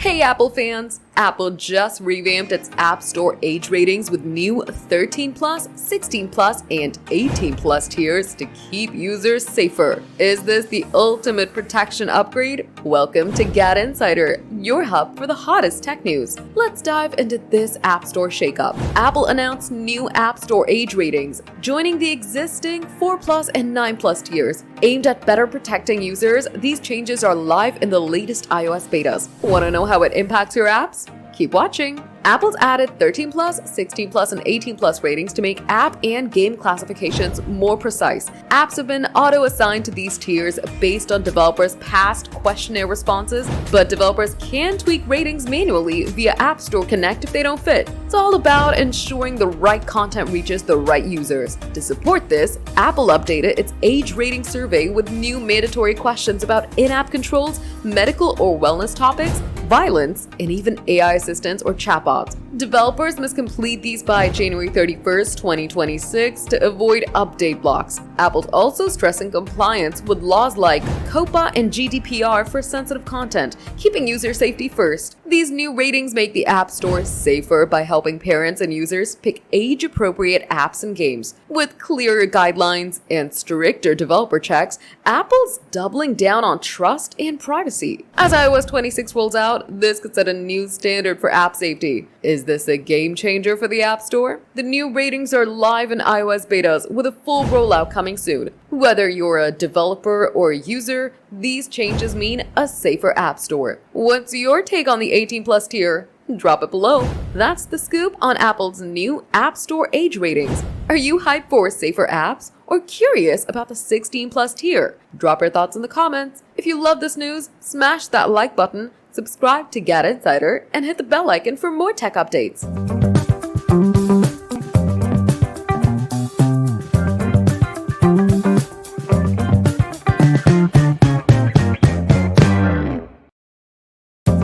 Hey Apple fans! Apple just revamped its App Store age ratings with new 13 plus, 16 plus, and 18 plus tiers to keep users safer. Is this the ultimate protection upgrade? Welcome to GadInsider, your hub for the hottest tech news. Let's dive into this App Store shakeup. Apple announced new App Store age ratings, joining the existing 4 plus and 9 plus tiers. Aimed at better protecting users, these changes are live in the latest iOS betas. Want to know how it impacts your apps? Keep watching! Apple's added 13 plus, 16 plus, and 18 plus ratings to make app and game classifications more precise. Apps have been auto-assigned to these tiers based on developers' past questionnaire responses, but developers can tweak ratings manually via App Store Connect if they don't fit. It's all about ensuring the right content reaches the right users. To support this, Apple updated its age rating survey with new mandatory questions about in-app controls, medical or wellness topics, violence, and even AI assistants or chatbots. Developers must complete these by January 31st, 2026 to avoid update blocks. Apple's also stressing compliance with laws like COPPA and GDPR for sensitive content, keeping user safety first. These new ratings make the App Store safer by helping parents and users pick age-appropriate apps and games. With clearer guidelines and stricter developer checks, Apple's doubling down on trust and privacy. As iOS 26 rolls out, this could set a new standard for app safety. Is this a game changer for the App Store? The new ratings are live in iOS betas with a full rollout coming soon. Whether you're a developer or a user, these changes mean a safer App Store. What's your take on the 18 plus tier? Drop it below. That's the scoop on Apple's new App Store age ratings. Are you hyped for safer apps or curious about the 16 plus tier? Drop your thoughts in the comments. If you love this news, smash that like button, subscribe to GadInsider, and hit the bell icon for more tech updates.